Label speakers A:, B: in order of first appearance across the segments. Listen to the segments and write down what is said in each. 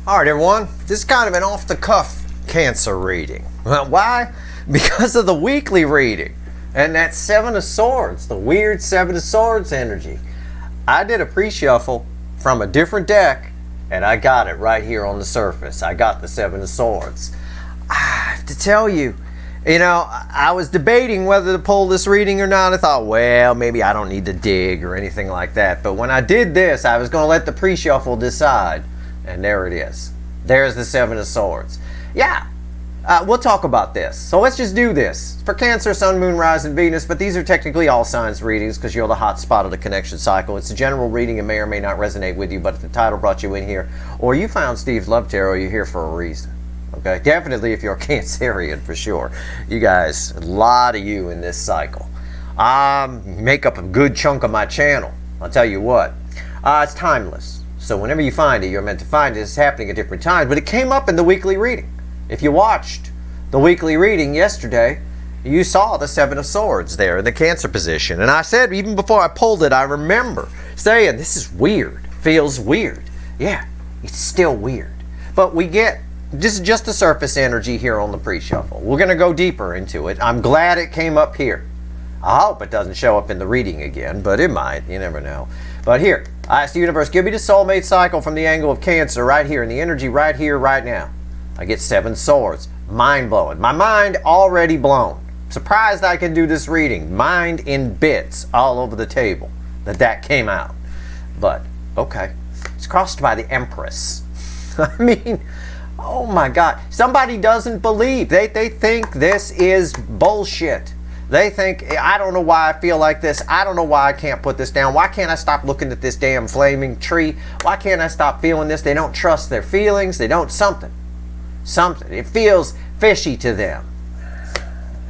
A: All right, everyone, this is kind of an off-the-cuff Cancer reading. Why? Because of the weekly reading and that Seven of Swords, the weird Seven of Swords energy. I did a pre-shuffle from a different deck, and I got it right here on the surface. I got the Seven of Swords. I have to tell you, I was debating whether to pull this reading or not. I thought, well, maybe I don't need to dig or anything like that. But when I did this, I was going to let the pre-shuffle decide. And there it is. There's the Seven of Swords. Yeah, we'll talk about this. So let's just do this. For Cancer, Sun, Moon, Rise, and Venus, but these are technically all signs readings because you're the hot spot of the connection cycle. It's a general reading and may or may not resonate with you, but if the title brought you in here, or you found Steve's Love Tarot, you're here for a reason. Okay? Definitely if you're a Cancerian, for sure. You guys, a lot of you in this cycle. Make up a good chunk of my channel. I'll tell you what. It's timeless. So whenever you find it, you're meant to find it. It's happening at different times, but it came up in the weekly reading. If you watched the weekly reading yesterday, you saw the Seven of Swords there in the Cancer position. And I said, even before I pulled it, I remember saying, this is weird. Feels weird. Yeah, it's still weird. But this is just the surface energy here on the pre-shuffle. We're going to go deeper into it. I'm glad it came up here. I hope it doesn't show up in the reading again, but it might. You never know. But here, I ask the universe, give me the soulmate cycle from the angle of Cancer right here, and the energy right here, right now. I get Seven Swords. Mind-blowing. My mind already blown. Surprised I can do this reading. Mind in bits all over the table that came out. But, okay. It's crossed by the Empress. I mean, oh my God. Somebody doesn't believe. They think this is bullshit. They think, I don't know why I feel like this. I don't know why I can't put this down. Why can't I stop looking at this damn flaming tree? Why can't I stop feeling this? They don't trust their feelings. They don't something. It feels fishy to them.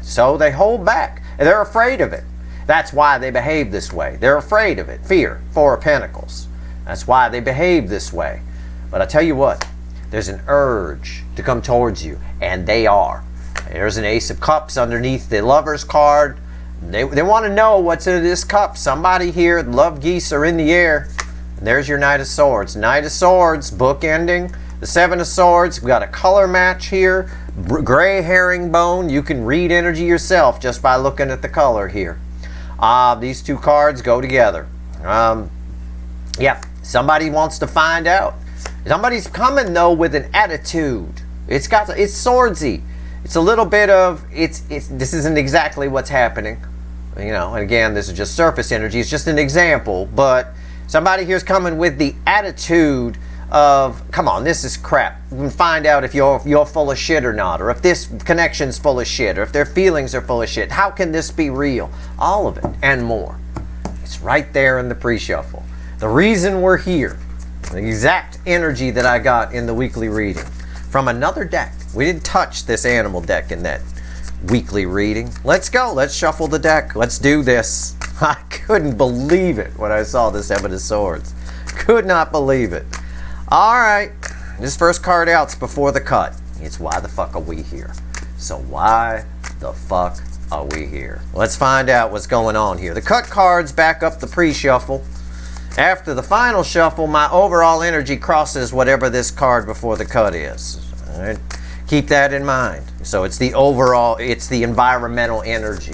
A: So they hold back. They're afraid of it. That's why they behave this way. They're afraid of it. Fear. Four of Pentacles. That's why they behave this way. But I tell you what, there's an urge to come towards you, and they are. There's an Ace of Cups underneath the Lover's card. They want to know what's in this cup. Somebody here, love geese are in the air. And there's your Knight of Swords. Knight of Swords, book ending. The Seven of Swords, we've got a color match here. Gray herringbone. You can read energy yourself just by looking at the color here. These two cards go together. Yeah, somebody wants to find out. Somebody's coming though with an attitude. It's swordsy. It's a little bit of, this isn't exactly what's happening. And again, this is just surface energy. It's just an example. But somebody here's coming with the attitude of, come on, this is crap. We can find out if you're full of shit or not. Or if this connection's full of shit. Or if their feelings are full of shit. How can this be real? All of it and more. It's right there in the pre-shuffle. The reason we're here. The exact energy that I got in the weekly reading. From another deck. We didn't touch this animal deck in that weekly reading. Let's go. Let's shuffle the deck. Let's do this. I couldn't believe it when I saw the Seven of Swords. Could not believe it. All right. This first card out's before the cut. It's why the fuck are we here? So why the fuck are we here? Let's find out what's going on here. The cut cards back up the pre-shuffle. After the final shuffle, my overall energy crosses whatever this card before the cut is. All right? Keep that in mind. So it's the overall, it's the environmental energy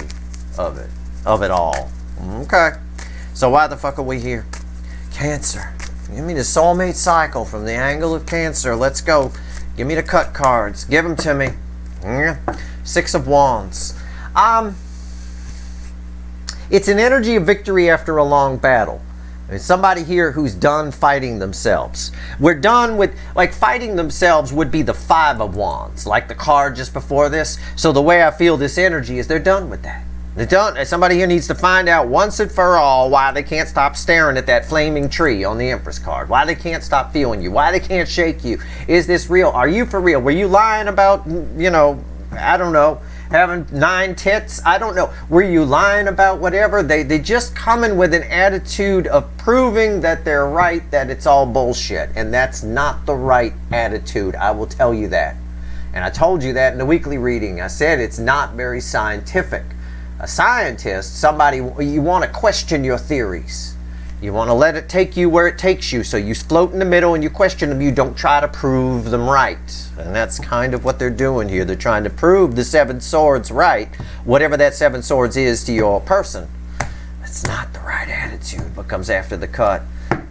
A: of it all. Okay. So why the fuck are we here? Cancer. Give me the soulmate cycle from the angle of Cancer. Let's go. Give me the cut cards. Give them to me. Six of Wands. It's an energy of victory after a long battle. Somebody here who's done fighting themselves. We're done with, like, fighting themselves would be the Five of Wands, like the card just before this. So the way I feel this energy is they're done with that. They're done. Somebody here needs to find out once and for all why they can't stop staring at that flaming tree on the Empress card. Why they can't stop feeling you. Why they can't shake you. Is this real? Are you for real? Were you lying about, I don't know, having 9 tits? I don't know. Were you lying about whatever? They just come in with an attitude of proving that they're right, that it's all bullshit. And that's not the right attitude. I will tell you that. And I told you that in the weekly reading. I said it's not very scientific. A scientist, somebody, you want to question your theories. You want to let it take you where it takes you. So you float in the middle and you question them. You don't try to prove them right. And that's kind of what they're doing here. They're trying to prove the 7 swords right. Whatever that 7 swords is to your person. That's not the right attitude. What comes after the cut?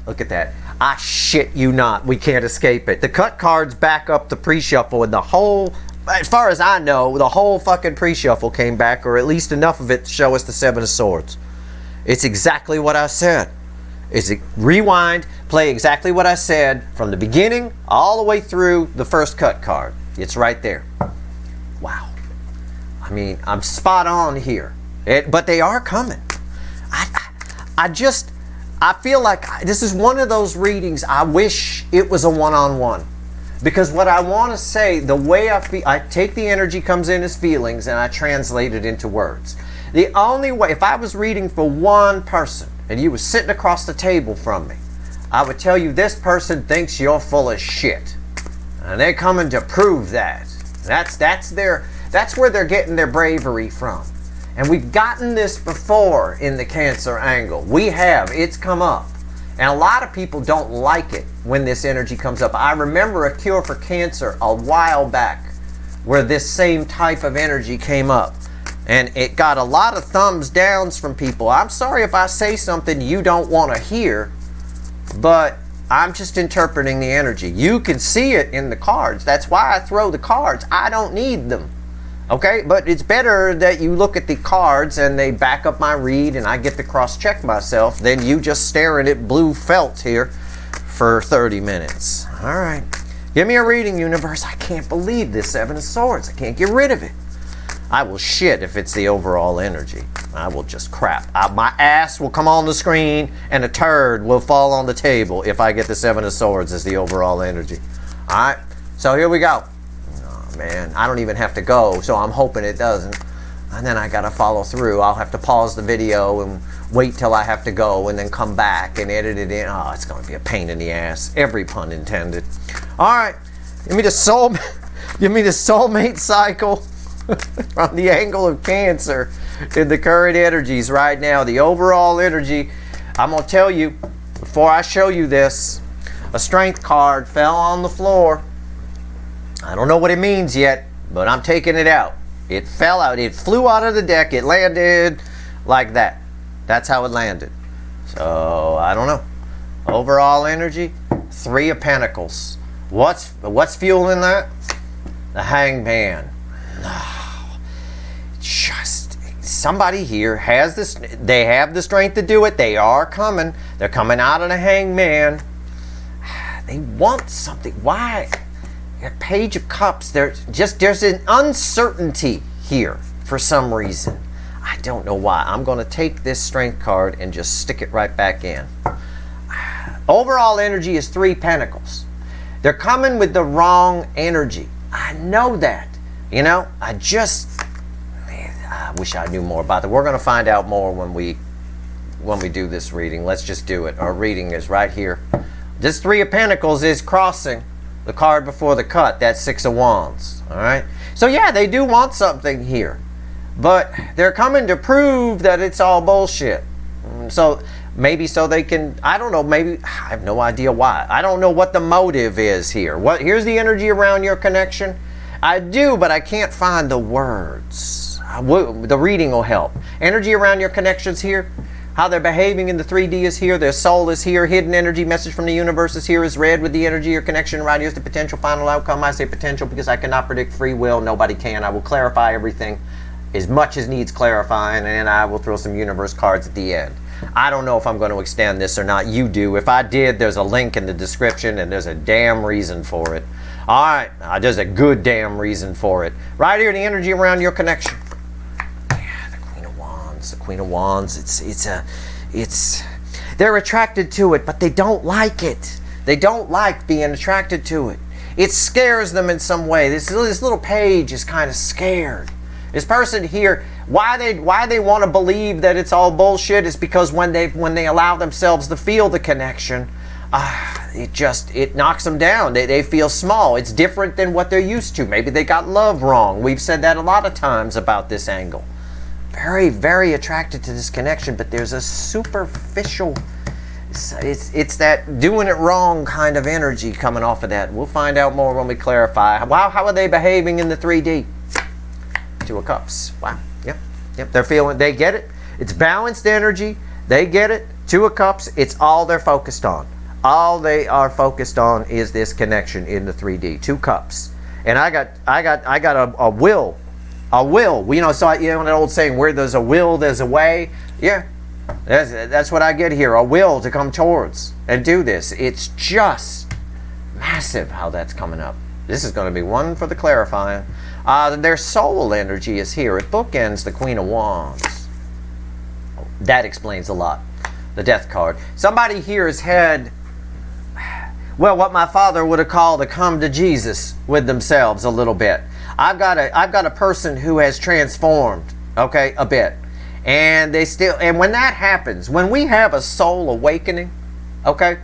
A: Look at that. I shit you not. We can't escape it. The cut cards back up the pre-shuffle, and the whole, as far as I know, the whole fucking pre-shuffle came back, or at least enough of it to show us the 7 of swords. It's exactly what I said. Rewind, play exactly what I said from the beginning all the way through the first cut card. It's right there. Wow. I mean, I'm spot on here. But they are coming. I feel like this is one of those readings I wish it was a one-on-one. Because what I want to say, the way I feel, I take the energy comes in as feelings and I translate it into words. The only way, if I was reading for one person and you were sitting across the table from me, I would tell you this person thinks you're full of shit. And they're coming to prove that. That's where they're getting their bravery from. And we've gotten this before in the Cancer angle. We have. It's come up. And a lot of people don't like it when this energy comes up. I remember a cure for cancer a while back where this same type of energy came up. And it got a lot of thumbs downs from people. I'm sorry if I say something you don't want to hear, but I'm just interpreting the energy. You can see it in the cards. That's why I throw the cards. I don't need them. Okay? But it's better that you look at the cards and they back up my read and I get to cross-check myself than you just staring at blue felt here for 30 minutes. All right. Give me a reading, universe. I can't believe this 7 of Swords. I can't get rid of it. I will shit if it's the overall energy. I will just crap. My ass will come on the screen and a turd will fall on the table if I get the 7 of Swords as the overall energy. All right, so here we go. Oh, man, I don't even have to go, so I'm hoping it doesn't. And then I got to follow through. I'll have to pause the video and wait till I have to go and then come back and edit it in. Oh, it's going to be a pain in the ass. Every pun intended. All right, give me the soulmate cycle. From the angle of Cancer in the current energies right now, the overall energy. I'm going to tell you, before I show you this, a strength card fell on the floor. I don't know what it means yet, but I'm taking it out. It fell out. It flew out of the deck. It landed like that. That's how it landed. So, I don't know. Overall energy, 3 of Pentacles. What's fueling that? The Hangman. Just somebody here has this. They have the strength to do it. They are coming. They're coming out of the Hangman. They want something. Why? Page of Cups. There's an uncertainty here for some reason. I don't know why. I'm going to take this strength card and just stick it right back in. Overall energy is 3 Pentacles. They're coming with the wrong energy. I know that. You know, I wish I knew more about that. We're going to find out more when we do this reading. Let's just do it. Our reading is right here. This 3 of Pentacles is crossing the card before the cut. That's 6 of Wands. All right. So yeah, they do want something here, but they're coming to prove that it's all bullshit. So maybe so they can. I don't know. Maybe I have no idea why. I don't know what the motive is here. Here's the energy around your connection. I do, but I can't find the words. The reading will help. Energy around your connections here. How they're behaving in the 3D is here. Their soul is here. Hidden energy message from the universe is here. Is red with the energy or connection around here is the potential final outcome. I say potential because I cannot predict free will. Nobody can. I will clarify everything as much as needs clarifying, and I will throw some universe cards at the end. I don't know if I'm going to extend this or not. You do. If I did, there's a link in the description, and there's a damn reason for it. All right, there's a good damn reason for it. Right here, the energy around your connection. Yeah, the Queen of Wands. The Queen of Wands. They're attracted to it, but they don't like it. They don't like being attracted to it. It scares them in some way. This little page is kind of scared. This person here, why they want to believe that it's all bullshit is because when they allow themselves to feel the connection, it knocks them down. They feel small. It's different than what they're used to. Maybe they got love wrong. We've said that a lot of times about this angle. Very, very attracted to this connection, but there's a superficial It's that doing it wrong kind of energy coming off of that. We'll find out more when we clarify. Wow, how are they behaving in the 3D? Two of Cups. Wow. Yep. They're feeling. They get it. It's balanced energy. They get it. Two of Cups. It's all they're focused on. All they are focused on is this connection in the 3D. Two Cups. And I got a will. A will. So that old saying, where there's a will, there's a way. Yeah. That's what I get here, a will to come towards and do this. It's just massive how that's coming up. This is going to be one for the clarifying. Their soul energy is here. It bookends the Queen of Wands. That explains a lot. The Death card. Somebody here has had, well, what my father would have called a come to Jesus with themselves a little bit. I've got a person who has transformed, okay, a bit. And when that happens, when we have a soul awakening, okay,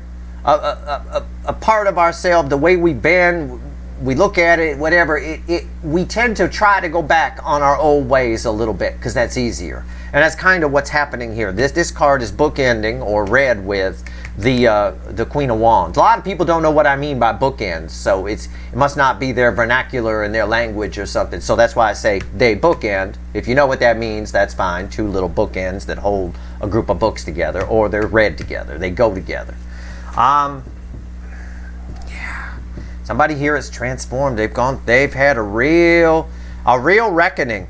A: a part of ourselves, the way we bend, we look at it, whatever, we tend to try to go back on our old ways a little bit because that's easier. And that's kind of what's happening here. This card is bookending or read with the Queen of Wands. A lot of people don't know what I mean by bookends, so it must not be their vernacular and their language or something. So that's why I say they bookend. If you know what that means, that's fine. Two little bookends that hold a group of books together, or they're read together. They go together. Somebody here is transformed. They've had a real reckoning.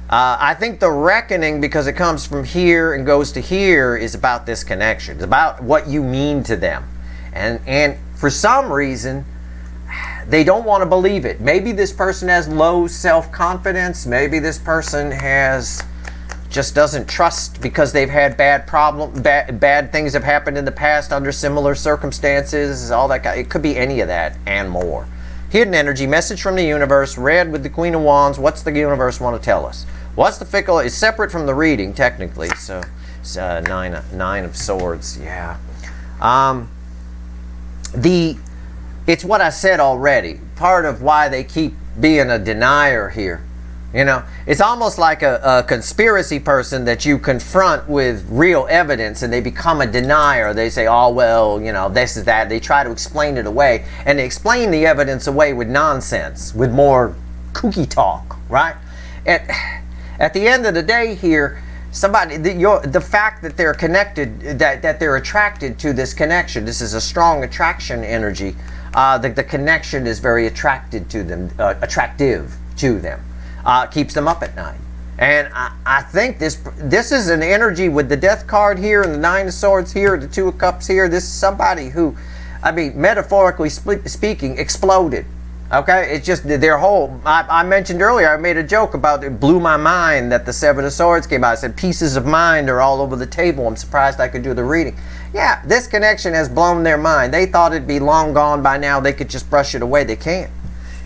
A: I think the reckoning, because it comes from here and goes to here, is about this connection. It's about what you mean to them. And for some reason, they don't want to believe it. Maybe this person has low self-confidence. Maybe this person just doesn't trust because they've had bad things have happened in the past under similar circumstances, all that. It could be any of that and more. Hidden energy, message from the universe, read with the Queen of Wands. What's the universe want to tell us? What's the fickle? It's separate from the reading, technically. So it's nine of Swords. Yeah. It's what I said already. Part of why they keep being a denier here. It's almost like a conspiracy person that you confront with real evidence and they become a denier. They say, oh, well, this is that. They try to explain it away. And they explain the evidence away with nonsense, with more kooky talk, right? At the end of the day here, the fact that they're connected, that they're attracted to this connection, this is a strong attraction energy. The connection is very attractive to them. Keeps them up at night. And I think this is an energy with the Death card here and the Nine of Swords here, the Two of Cups here. This is somebody who, metaphorically speaking, exploded. Okay? It's just their whole, I mentioned earlier, I made a joke about it blew my mind that the Seven of Swords came out. I said pieces of mind are all over the table. I'm surprised I could do the reading. Yeah, this connection has blown their mind. They thought it'd be long gone by now. They could just brush it away. They can't.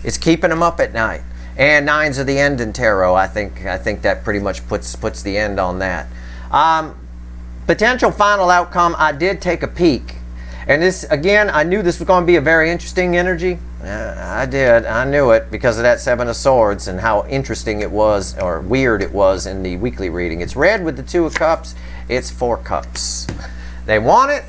A: It's keeping them up at night. And nines are the end in tarot. I think that pretty much puts the end on that. Potential final outcome, I did take a peek. And this, again, I knew this was going to be a very interesting energy. I did. I knew it because of that Seven of Swords and how interesting it was, or weird it was in the weekly reading. It's read with the Two of Cups. It's Four Cups. They want it.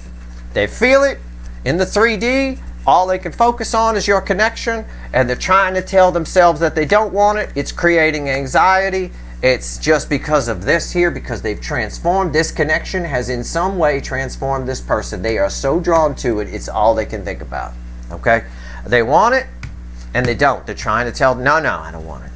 A: They feel it. In the 3D, all they can focus on is your connection, and they're trying to tell themselves that they don't want it. It's creating anxiety. It's just because of this here, because they've transformed. This connection has in some way transformed this person. They are so drawn to it, it's all they can think about. Okay? They want it, and they don't. They're trying to tell, no, I don't want it.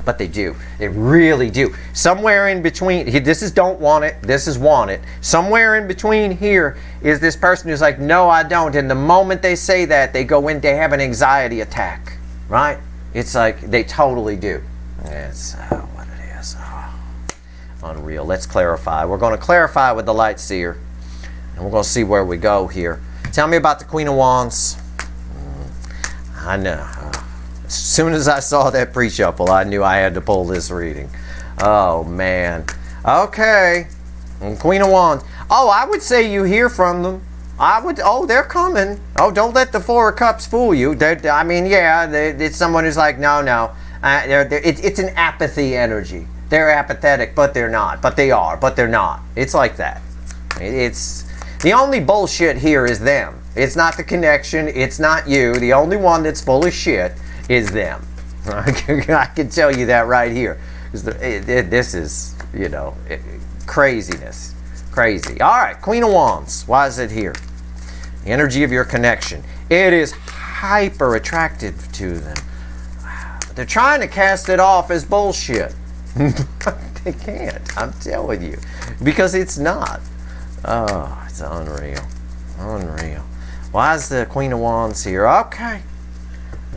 A: But they do. They really do. Somewhere in between, this is don't want it, this is want it. Somewhere in between here is this person who's like, no, I don't. And the moment they say that, they have an anxiety attack, right? It's like they totally do. It's what it is. Unreal. Let's clarify. We're going to clarify with the Light Seer, and we're going to see where we go here. Tell me about the Queen of Wands. I know. As soon as I saw that pre-shuffle, I knew I had to pull this reading. Oh, man. Okay. Queen of Wands. Oh, I would say you hear from them. They're coming. Oh, don't let the Four of Cups fool you. It's someone who's like, no. It's an apathy energy. They're apathetic, but they're not. But they are, but they're not. It's like that. It's The only bullshit here is them. It's not the connection. It's not you. The only one that's full of shit is them. I can tell you that right here. This is, you know, craziness. Crazy. All right, Queen of Wands. Why is it here? The energy of your connection. It is hyper attractive to them. But they're trying to cast it off as bullshit. They can't. I'm telling you. Because it's not. Oh, it's unreal. Unreal. Why is the Queen of Wands here? Okay.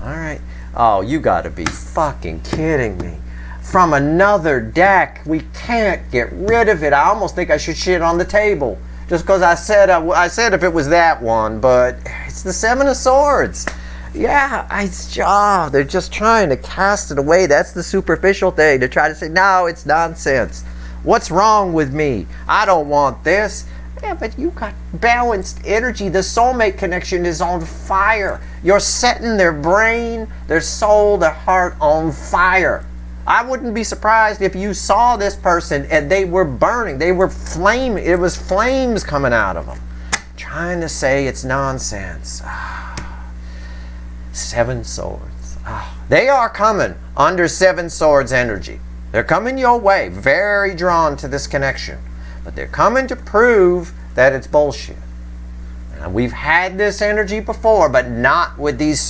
A: All right. Oh, you got to be fucking kidding me. From another deck. We can't get rid of it. I almost think I should shit on the table. Just because I said if it was that one, but it's the Seven of Swords. Yeah, they're just trying to cast it away. That's the superficial thing. To try to say, no, it's nonsense. What's wrong with me? I don't want this. Yeah, but you got balanced energy. The soulmate connection is on fire. You're setting their brain, their soul, their heart on fire. I wouldn't be surprised if you saw this person and they were burning. They were flaming. It was flames coming out of them. Trying to say it's nonsense. Seven Swords. They are coming under Seven Swords energy. They're coming your way. Very drawn to this connection. But they're coming to prove that it's bullshit. Now, we've had this energy before, but not with these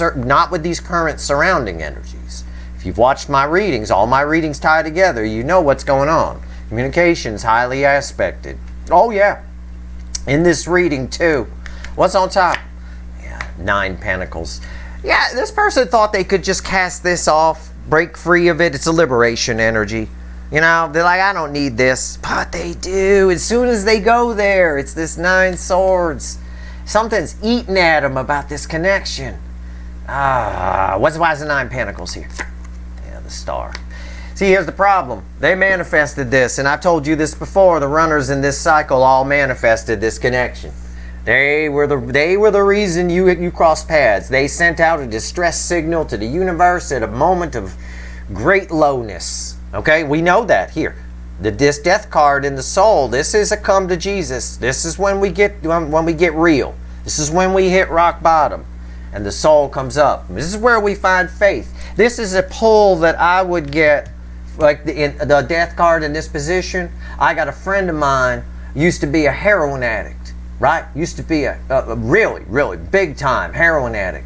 A: current surrounding energies. If you've watched my readings, all my readings tie together, you know what's going on. Communication's highly aspected. Oh yeah. In this reading too. What's on top? Yeah, 9 Pentacles. Yeah, this person thought they could just cast this off, break free of it. It's a liberation energy. You know, they're like, I don't need this. But they do. As soon as they go there, it's this 9 Swords. Something's eating at them about this connection. Why is the 9 Pentacles here? Yeah, the Star. See, here's the problem. They manifested this, and I've told you this before. The runners in this cycle all manifested this connection. They were the reason you crossed paths. They sent out a distress signal to the universe at a moment of great lowness. Okay, we know that here. This Death card in the soul, this is a come to Jesus. This is when we get real. This is when we hit rock bottom and the soul comes up. This is where we find faith. This is a pull that I would get, like the Death card in this position. I got a friend of mine, used to be a heroin addict, right? Used to be a really, really big time heroin addict.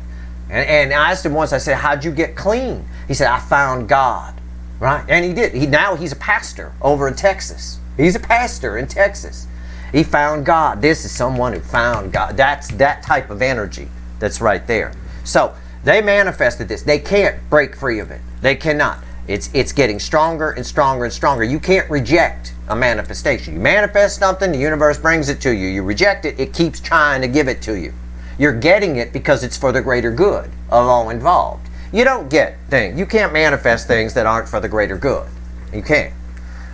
A: And I asked him once, I said, how'd you get clean? He said, I found God. Right, and he did. Now he's a pastor over in Texas. He's a pastor in Texas. He found God. This is someone who found God. That's that type of energy that's right there. So they manifested this. They can't break free of it. They cannot. It's getting stronger and stronger and stronger. You can't reject a manifestation. You manifest something, the universe brings it to you. You reject it, it keeps trying to give it to you. You're getting it because it's for the greater good of all involved. You don't get things. You can't manifest things that aren't for the greater good. You can't.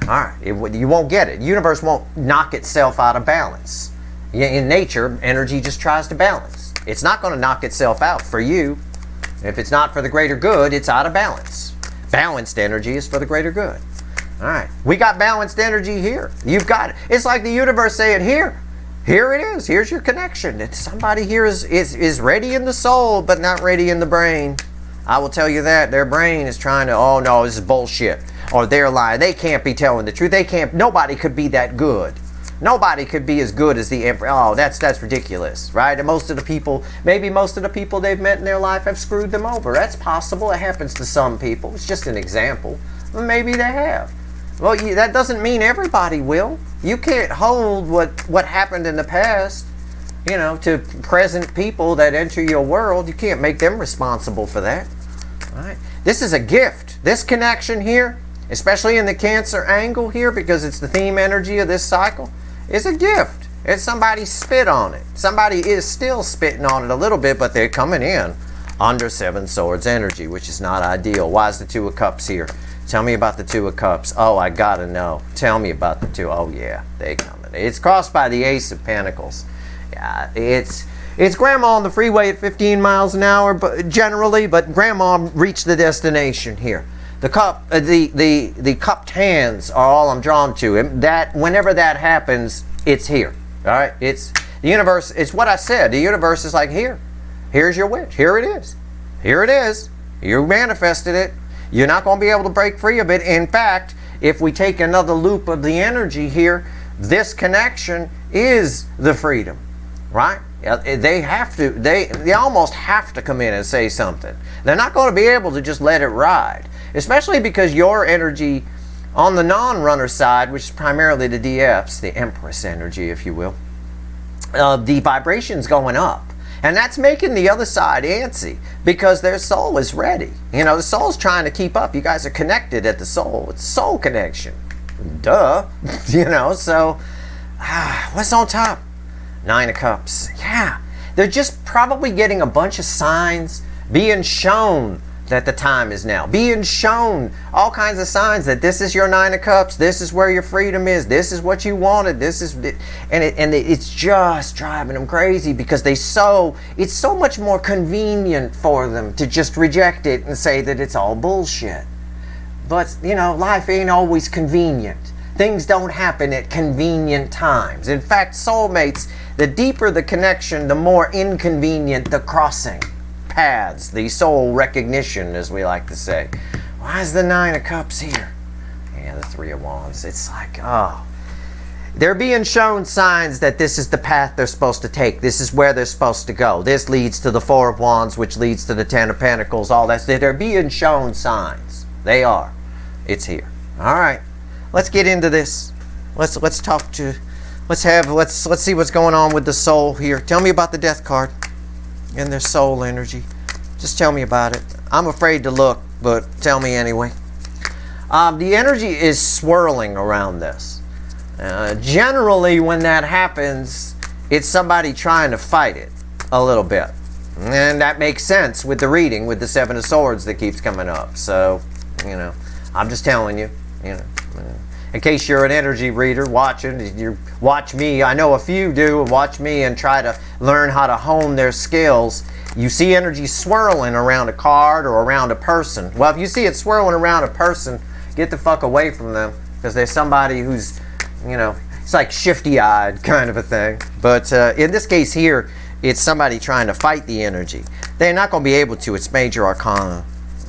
A: All right. You won't get it. The universe won't knock itself out of balance. In nature, energy just tries to balance. It's not going to knock itself out for you. If it's not for the greater good, it's out of balance. Balanced energy is for the greater good. All right. We got balanced energy here. You've got it. It's like the universe saying, here it is. Here's your connection. It's somebody here is ready in the soul, but not ready in the brain. I will tell you that. Their brain is trying to, oh no, this is bullshit. Or they're lying. They can't be telling the truth. Nobody could be that good. Nobody could be as good as the emperor. Oh, that's ridiculous, right? And maybe most of the people they've met in their life have screwed them over. That's possible. It happens to some people. It's just an example. Well, maybe they have. Well, that doesn't mean everybody will. You can't hold what happened in the past, to present people that enter your world. You can't make them responsible for that. All right. This is a gift. This connection here, especially in the Cancer angle here, because it's the theme energy of this cycle, is a gift. It's somebody spit on it. Somebody is still spitting on it a little bit, but they're coming in under 7 Swords energy, which is not ideal. Why is the 2 of Cups here? Tell me about the 2 of Cups. Oh, I gotta know. Tell me about the 2. Oh yeah, they coming. It's crossed by the Ace of Pentacles. Yeah, it's grandma on the freeway at 15 miles an hour, but generally, but grandma reached the destination here. The cupped hands are all I'm drawn to. And that whenever that happens, it's here. All right, The universe, it's what I said. The universe is like, here's your wish. Here it is. Here it is. You manifested it. You're not going to be able to break free of it. In fact, if we take another loop of the energy here, this connection is the freedom, right? They have to, they almost have to come in and say something. They're not going to be able to just let it ride, especially because your energy on the non-runner side, which is primarily the DFs, the Empress energy, if you will, the vibration's going up. And that's making the other side antsy because their soul is ready. You know, the soul's trying to keep up. You guys are connected at the soul. It's soul connection. Duh. You know, so what's on top? 9 of Cups. Yeah. They're just probably getting a bunch of signs, being shown that the time is now, being shown all kinds of signs that this is your 9 of Cups, this is where your freedom is, this is what you wanted, this is, and it's just driving them crazy because it's so much more convenient for them to just reject it and say that it's all bullshit. But, you know, life ain't always convenient. Things don't happen at convenient times. In fact, soulmates, the deeper the connection, the more inconvenient the crossing paths, the soul recognition, as we like to say. Why is the 9 of Cups here? Yeah, the 3 of Wands. It's like, oh. They're being shown signs that this is the path they're supposed to take. This is where they're supposed to go. This leads to the 4 of Wands, which leads to the 10 of Pentacles, all that. They're being shown signs. They are. It's here. All right. Let's get into this. Let's see what's going on with the soul here. Tell me about the Death card and their soul energy. Just tell me about it. I'm afraid to look, but tell me anyway. The energy is swirling around this. Generally, when that happens, it's somebody trying to fight it a little bit. And that makes sense with the reading, with the 7 of Swords that keeps coming up. So, you know, I'm just telling you, you know. In case you're an energy reader watching, you watch me. I know a few do watch me and try to learn how to hone their skills. You see energy swirling around a card or around a person. Well, if you see it swirling around a person, get the fuck away from them because there's somebody who's, you know, it's like shifty-eyed kind of a thing. But in this case here, it's somebody trying to fight the energy. They're not going to be able to. It's major arcana.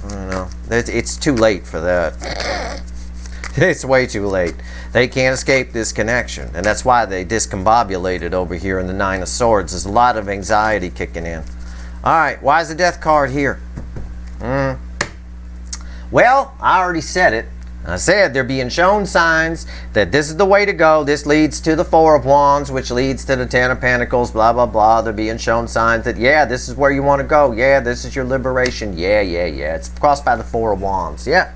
A: I don't know. It's too late for that. It's way too late. They can't escape this connection. And that's why they discombobulated over here in the 9 of Swords. There's a lot of anxiety kicking in. Alright, why is the Death card here? Well, I already said it. I said they're being shown signs that this is the way to go. This leads to the 4 of Wands, which leads to the 10 of Pentacles, blah, blah, blah. They're being shown signs that, yeah, this is where you want to go. Yeah, this is your liberation. Yeah. It's crossed by the 4 of Wands. Yeah.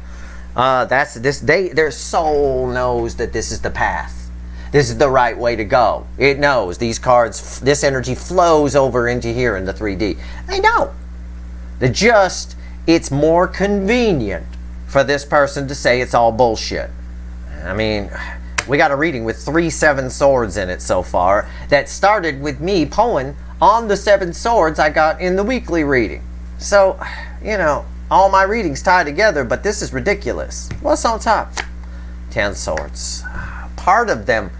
A: Their soul knows that this is the path. This is the right way to go. It knows these cards, this energy flows over into here in the 3D. They know. It's more convenient for this person to say it's all bullshit. I mean, we got a reading with 3 7 swords in it so far that started with me pulling on the 7 swords I got in the weekly reading. So, you know, all my readings tie together, but this is ridiculous. What's on top? 10 swords. Part of them.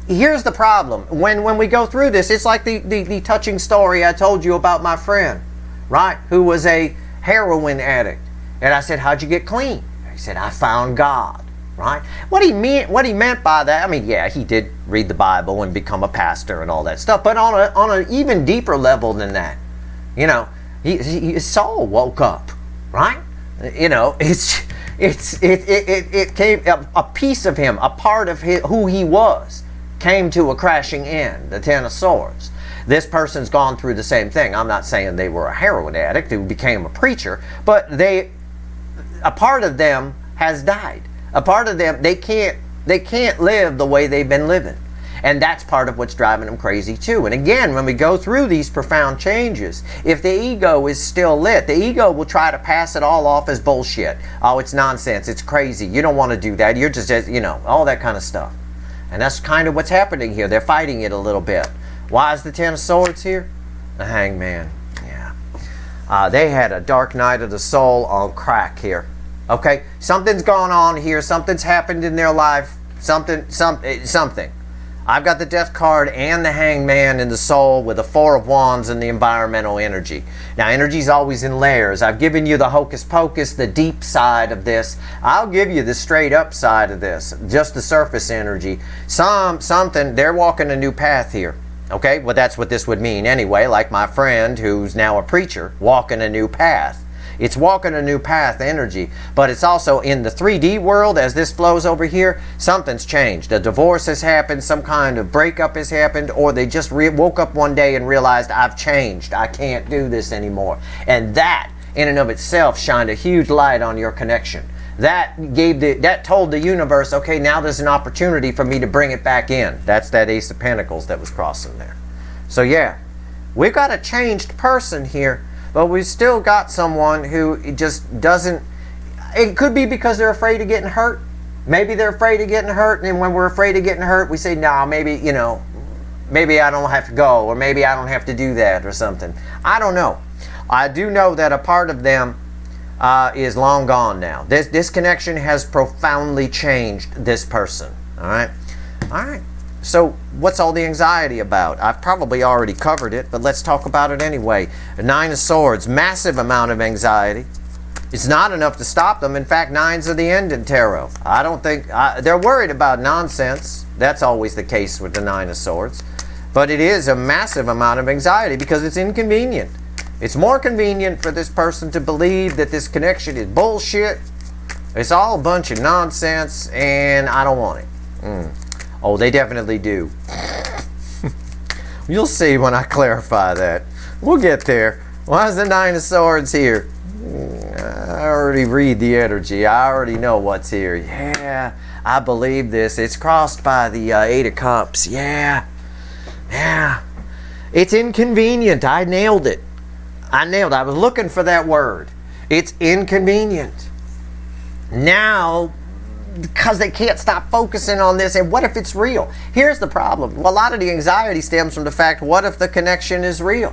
A: Here's the problem. When we go through this, it's like the touching story I told you about my friend, right? Who was a heroin addict. And I said, how'd you get clean? He said, I found God, right? What he meant by that, I mean, yeah, he did read the Bible and become a pastor and all that stuff, but on an even deeper level than that, you know, his soul woke up, right? You know, it came, a piece of him, a part of who he was, came to a crashing end, the 10 of Swords. This person's gone through the same thing. I'm not saying they were a heroin addict who became a preacher, but a part of them has died. A part of them, they can't live the way they've been living. And that's part of what's driving them crazy too. And again, when we go through these profound changes, if the ego is still lit, the ego will try to pass it all off as bullshit. Oh, it's nonsense. It's crazy. You don't want to do that. You're just, you know, all that kind of stuff. And that's kind of what's happening here. They're fighting it a little bit. Why is the 10 of Swords here? The Hangman. Yeah. They had a dark night of the soul on crack here. Okay? Something's gone on here. Something's happened in their life. Something. I've got the Death card and the Hanged Man in the Soul with the Four of Wands and the environmental energy. Now, energy is always in layers. I've given you the hocus pocus, the deep side of this. I'll give you the straight up side of this, just the surface energy. Something, they're walking a new path here. Okay, well, that's what this would mean anyway, like my friend who's now a preacher, walking a new path. It's walking a new path energy, but it's also in the 3D world as this flows over here, something's changed. A divorce has happened, some kind of breakup has happened, or they just woke up one day and realized, I've changed, I can't do this anymore. And that, in and of itself, shined a huge light on your connection. That told the universe, okay, now there's an opportunity for me to bring it back in. That's that Ace of Pentacles that was crossing there. So yeah, we've got a changed person here. But we've still got someone who just doesn't, it could be because they're afraid of getting hurt. Maybe they're afraid of getting hurt, and when we're afraid of getting hurt, we say, no, maybe, you know, maybe I don't have to go, or maybe I don't have to do that or something. I don't know. I do know that a part of them is long gone now. This connection has profoundly changed this person. All right? All right. So what's all the anxiety about? I've probably already covered it, but let's talk about it anyway. The Nine of Swords, massive amount of anxiety. It's not enough to stop them. In fact, nines are the end in tarot. I don't think, they're worried about nonsense. That's always the case with the Nine of Swords. But it is a massive amount of anxiety because it's inconvenient. It's more convenient for this person to believe that this connection is bullshit. It's all a bunch of nonsense, and I don't want it. Oh, they definitely do. You'll see when I clarify that. We'll get there. Why is the Nine of Swords here? I already read the energy. I already know what's here. Yeah, I believe this. It's crossed by the Eight of Cups. Yeah. It's inconvenient. I nailed it. I was looking for that word. It's inconvenient. Now, because they can't stop focusing on this, and what if it's real? Here's the problem. Well, a lot of the anxiety stems from the fact, what if the connection is real?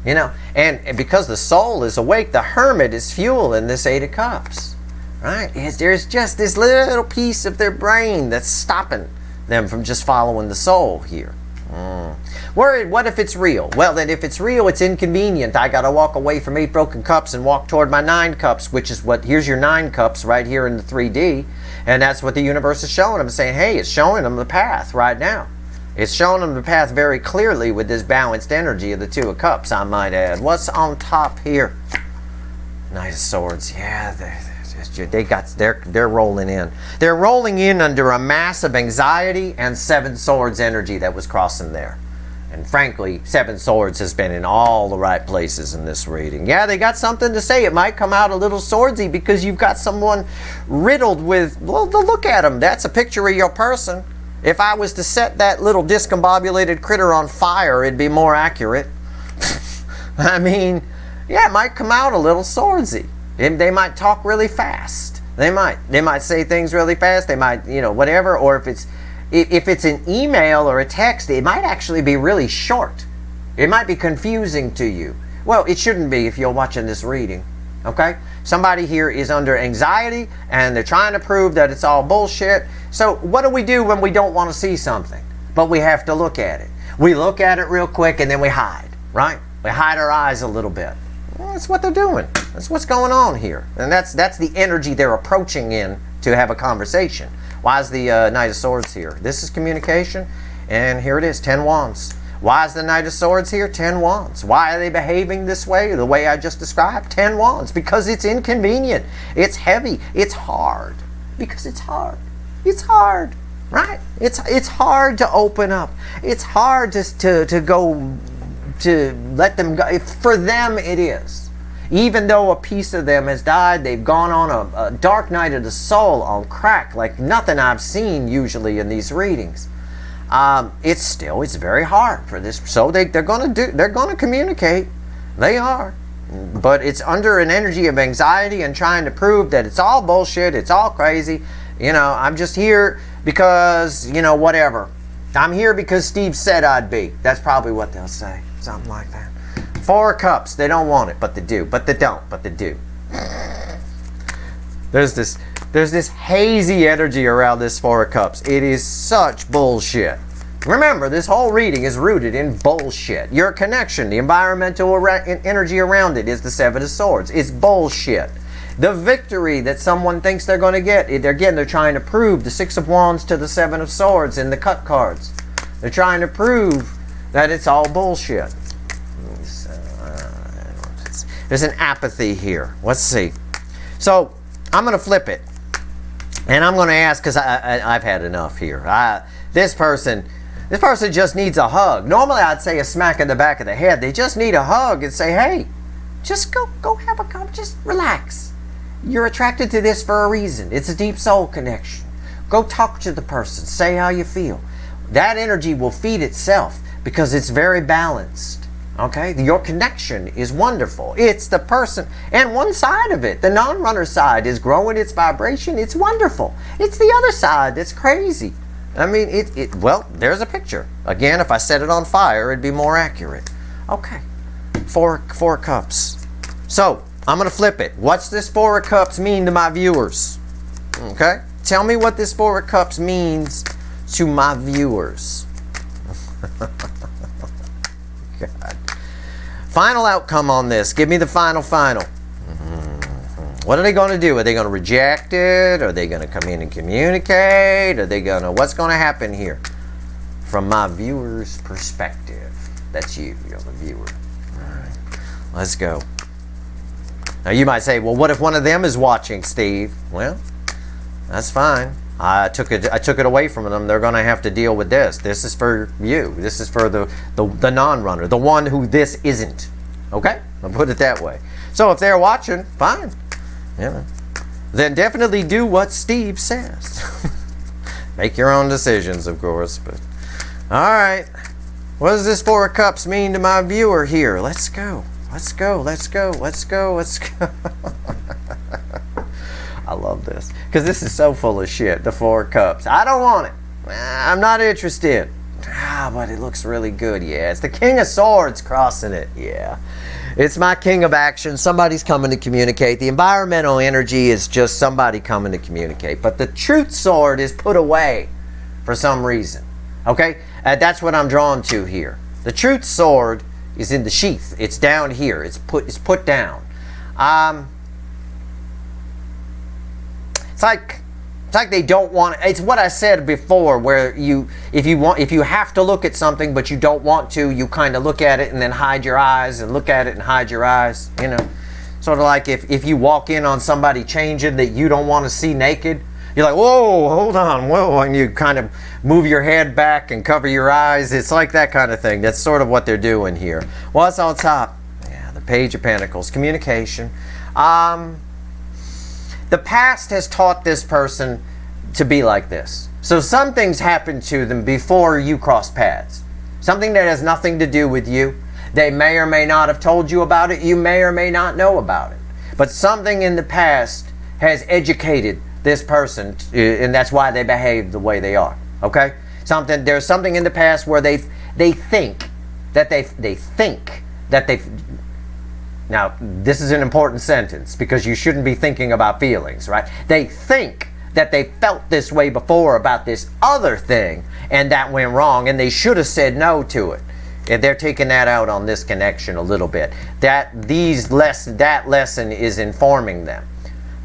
A: You know, and because the soul is awake, the Hermit is fuel in this Eight of Cups, right? There's just this little piece of their brain that's stopping them from just following the soul here. Worried, what if it's real? Well, then if it's real, it's inconvenient. I got to walk away from 8 broken cups and walk toward my 9 cups, which is what, here's your 9 cups right here in the 3D. And that's what the universe is showing them, saying, hey, it's showing them the path right now. It's showing them the path very clearly with this balanced energy of the 2 of Cups, I might add. What's on top here? Knight of Swords. Yeah, they're rolling in. They're rolling in under a massive anxiety and 7 Swords energy that was crossing there. And frankly, 7 Swords has been in all the right places in this reading. Yeah, they got something to say. It might come out a little swordsy because you've got someone riddled with, well, look at them. That's a picture of your person. If I was to set that little discombobulated critter on fire, it'd be more accurate. I mean, yeah, it might come out a little swordsy. They might talk really fast. They might say things really fast. They might, you know, whatever. Or if it's an email or a text, it might actually be really short. It might be confusing to you. Well, it shouldn't be if you're watching this reading. Okay? Somebody here is under anxiety and they're trying to prove that it's all bullshit. So what do we do when we don't want to see something, but we have to look at it? We look at it real quick and then we hide, right? We hide our eyes a little bit. Well, that's what they're doing. That's what's going on here. And that's the energy they're approaching in to have a conversation. Why is the Knight of Swords here? This is communication, and here it is, 10 Wands. Why is the Knight of Swords here? 10 Wands. Why are they behaving this way, the way I just described? 10 Wands. Because it's inconvenient. It's heavy. It's hard. Because it's hard. It's hard, right? It's hard to open up. It's hard to go, to let them go. For them, it is. Even though a piece of them has died, they've gone on a dark night of the soul on crack like nothing I've seen usually in these readings. It's very hard for this. So they're going to communicate. They are. But it's under an energy of anxiety and trying to prove that it's all bullshit, it's all crazy. You know, I'm just here because, you know, whatever. I'm here because Steve said I'd be. That's probably what they'll say. Something like that. 4 of Cups. They don't want it, but they do. But they don't, but they do. There's this hazy energy around this 4 of Cups. It is such bullshit. Remember, this whole reading is rooted in bullshit. Your connection, the environmental energy around it is the Seven of Swords. It's bullshit. The victory that someone thinks they're going to get, again, they're trying to prove the Six of Wands to the Seven of Swords in the cut cards. They're trying to prove that it's all bullshit. There's an apathy here. Let's see. So I'm going to flip it. And I'm going to ask, because I've had enough here. This person just needs a hug. Normally I'd say a smack in the back of the head. They just need a hug and say, hey, just go have a cup. Just relax. You're attracted to this for a reason. It's a deep soul connection. Go talk to the person. Say how you feel. That energy will feed itself because it's very balanced. Okay? Your connection is wonderful. It's the person. And one side of it, the non-runner side, is growing its vibration. It's wonderful. It's the other side that's crazy. I mean, well, there's a picture. Again, if I set it on fire, it'd be more accurate. Okay. Four Cups. So, I'm going to flip it. What's this Four of Cups mean to my viewers? Okay? Tell me what this Four of Cups means to my viewers. God. Final outcome on this. Give me the final. What are they going to do? Are they going to reject it? Are they going to come in and communicate? Are they going to... What's going to happen here? From my viewer's perspective. That's you. You're the viewer. All right. Let's go. Now you might say, well, what if one of them is watching, Steve? Well, that's fine. I took it away from them. They're going to have to deal with this. This is for you. This is for the non-runner, the one who this isn't. Okay? I'll put it that way. So if they're watching, fine. Yeah. Then definitely do what Steve says. Make your own decisions, of course. But all right. What does this Four of Cups mean to my viewer here? Let's go. Let's go. Let's go. Let's go. Let's go. I love this because this is so full of shit. The Four of Cups. I don't want it. I'm not interested. But it looks really good. Yeah, it's the King of Swords crossing it. Yeah, it's my King of Action. Somebody's coming to communicate. The environmental energy is just somebody coming to communicate. But the Truth Sword is put away for some reason. Okay, that's what I'm drawn to here. The Truth Sword is in the sheath. It's down here. It's put down. It's like they don't want. It's what I said before, where if you have to look at something but you don't want to, you kind of look at it and then hide your eyes, and look at it and hide your eyes. You know, sort of like if you walk in on somebody changing that you don't want to see naked, you're like, whoa, hold on, whoa, and you kind of move your head back and cover your eyes. It's like that kind of thing. That's sort of what they're doing here. What's on top? Yeah, the Page of Pentacles, communication. The past has taught this person to be like this. So some things happened to them before you crossed paths. Something that has nothing to do with you. They may or may not have told you about it. You may or may not know about it. But something in the past has educated this person, and that's why they behave the way they are. Okay? There's something in the past where they think that they've. Now, this is an important sentence because you shouldn't be thinking about feelings, right? They think that they felt this way before about this other thing, and that went wrong, and they should have said no to it. And they're taking that out on this connection a little bit. That lesson is informing them.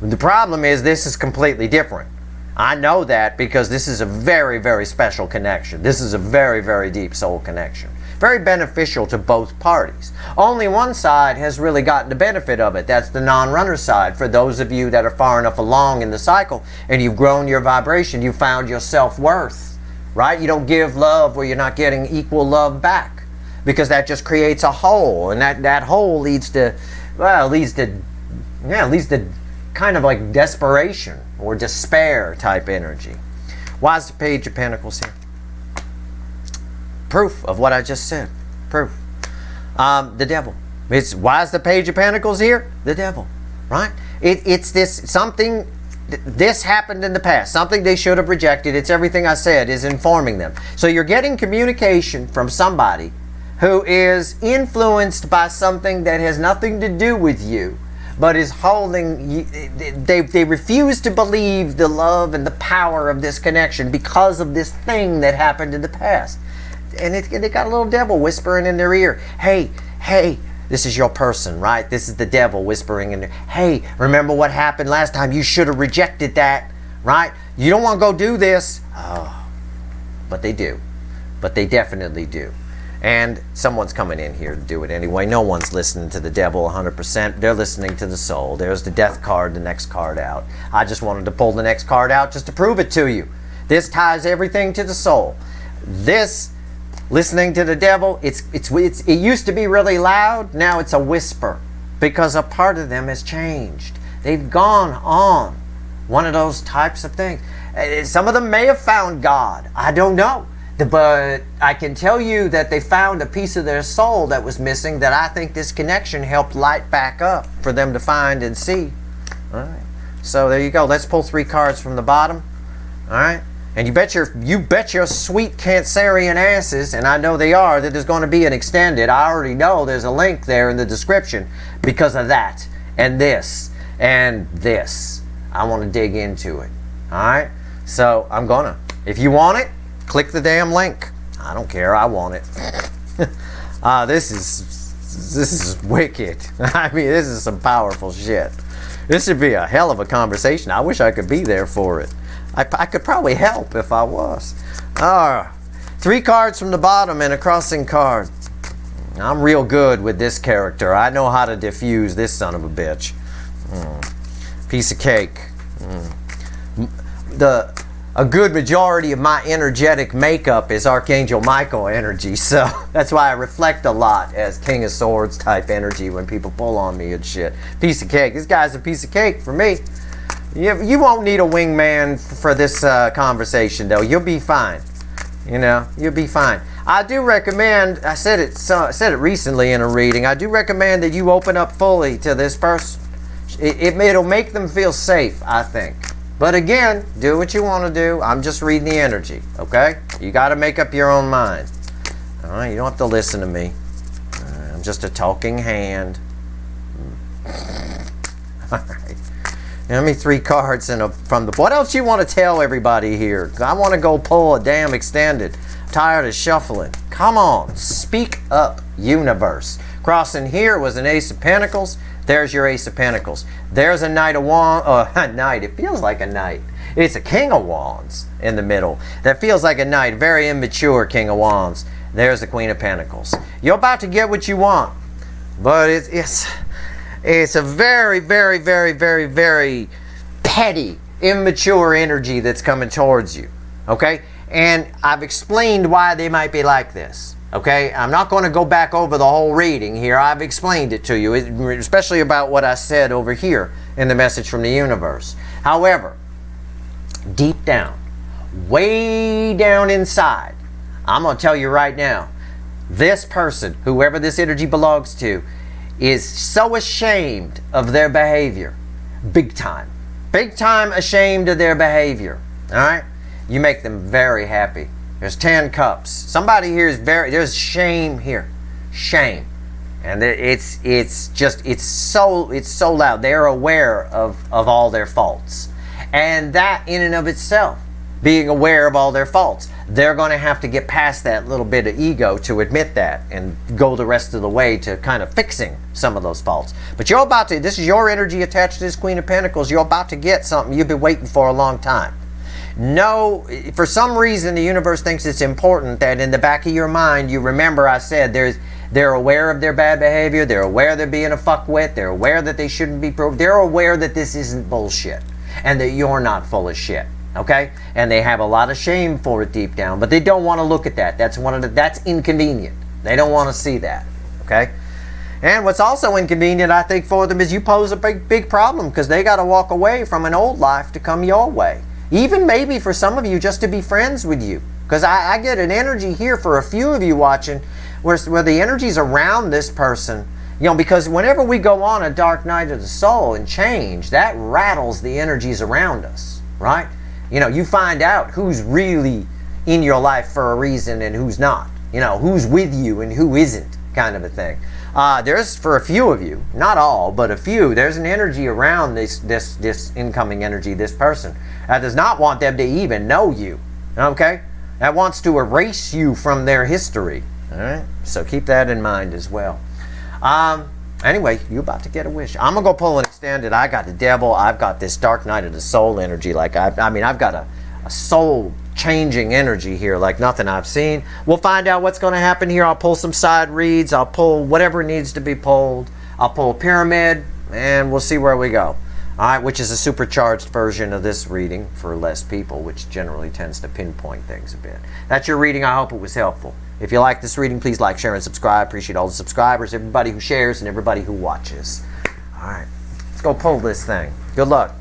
A: The problem is this is completely different. I know that because this is a very, very special connection. This is a very, very deep soul connection. Very beneficial to both parties. Only one side has really gotten the benefit of it. That's the non-runner side. For those of you that are far enough along in the cycle and you've grown your vibration, you found your self-worth, right? You don't give love where you're not getting equal love back, because that just creates a hole, and that hole leads to kind of like desperation or despair type energy. Why is the Page of Pentacles here? Proof of what I just said. Proof. The devil. Why is the Page of Pentacles here? The devil. Right? It's this something. This happened in the past. Something they should have rejected. It's everything I said is informing them. So you're getting communication from somebody who is influenced by something that has nothing to do with you, but is holding. They refuse to believe the love and the power of this connection because of this thing that happened in the past. they got a little devil whispering in their ear. Hey, hey, this is your person, right? This is the devil whispering in there. Hey, remember what happened last time? You should have rejected that, right? You don't want to go do this. Oh, but they do. But they definitely do. And someone's coming in here to do it anyway. No one's listening to the devil 100%. They're listening to the soul. There's the death card, the next card out. I just wanted to pull the next card out just to prove it to you. This ties everything to the soul. This, listening to the devil, it used to be really loud. Now it's a whisper because a part of them has changed. They've gone on. One of those types of things. Some of them may have found God. I don't know. But I can tell you that they found a piece of their soul that was missing that I think this connection helped light back up for them to find and see. All right. So there you go. Let's pull 3 cards from the bottom. All right. And you bet your sweet Cancerian asses, and I know they are, that there's going to be an extended. I already know there's a link there in the description because of that and this and this. I want to dig into it. All right. So I'm going to. If you want it, click the damn link. I don't care. I want it. This is wicked. I mean, this is some powerful shit. This should be a hell of a conversation. I wish I could be there for it. I could probably help if I was. 3 cards from the bottom and a crossing card. I'm real good with this character. I know how to diffuse this son of a bitch. Piece of cake. A good majority of my energetic makeup is Archangel Michael energy, so that's why I reflect a lot as King of Swords type energy when people pull on me and shit. Piece of cake. This guy's a piece of cake for me. You won't need a wingman for this conversation, though. You'll be fine. You know, you'll be fine. I do recommend, I said it recently in a reading, I do recommend that you open up fully to this person. It'll make them feel safe, I think. But again, do what you want to do. I'm just reading the energy, okay? You got to make up your own mind. All right, you don't have to listen to me. I'm just a talking hand. All right. Give me 3 cards from the... What else you want to tell everybody here? I want to go pull a damn extended. I'm tired of shuffling. Come on, speak up, universe. Crossing here was an Ace of Pentacles. There's your Ace of Pentacles. There's a Knight of Wands. A Knight. It feels like a Knight. It's a King of Wands in the middle. That feels like a Knight. Very immature King of Wands. There's the Queen of Pentacles. You're about to get what you want. But it's a very, very, very, very, very petty, immature energy that's coming towards you. Okay? And I've explained why they might be like this. Okay, I'm not going to go back over the whole reading here. I've explained it to you, especially about what I said over here in the message from the universe. However, deep down, way down inside, I'm going to tell you right now, this person, whoever this energy belongs to, is so ashamed of their behavior. Big time. Big time ashamed of their behavior. All right? You make them very happy. There's 10 cups. Somebody here is there's shame here. Shame. And it's so loud. They're aware of all their faults. And that in and of itself, being aware of all their faults, they're going to have to get past that little bit of ego to admit that and go the rest of the way to kind of fixing some of those faults. But you're about to, this is your energy attached to this Queen of Pentacles. You're about to get something you've been waiting for a long time. No, for some reason the universe thinks it's important that in the back of your mind you remember I said they're aware of their bad behavior, they're aware they're being a fuckwit, they're aware that they shouldn't be they're aware that this isn't bullshit and that you're not full of shit, okay? And they have a lot of shame for it deep down, but they don't want to look at that. That's inconvenient. They don't want to see that, okay? And what's also inconvenient, I think, for them is you pose a big problem because they got to walk away from an old life to come your way. Even maybe for some of you just to be friends with you. Because I get an energy here for a few of you watching where the energy's around this person. You know, because whenever we go on a dark night of the soul and change, that rattles the energies around us, right? You know, you find out who's really in your life for a reason and who's not. You know, who's with you and who isn't, kind of a thing. There's, for a few of you, not all, but a few, there's an energy around this incoming energy, this person, that does not want them to even know you, okay? that wants to erase you from their history. All right, so keep that in mind as well. Anyway, you about to get a wish. I'm gonna go pull an extended. I got the devil. I've got this dark night of the soul energy. Like I've got a soul changing energy here like nothing I've seen. We'll find out what's going to happen here. I'll pull some side reads. I'll pull whatever needs to be pulled. I'll pull a pyramid, and we'll see where we go. All right, which is a supercharged version of this reading for less people, which generally tends to pinpoint things a bit. That's your reading. I hope it was helpful. If you like this reading, please like, share, and subscribe. Appreciate all the subscribers, everybody who shares, and everybody who watches. All right, let's go pull this thing. Good luck.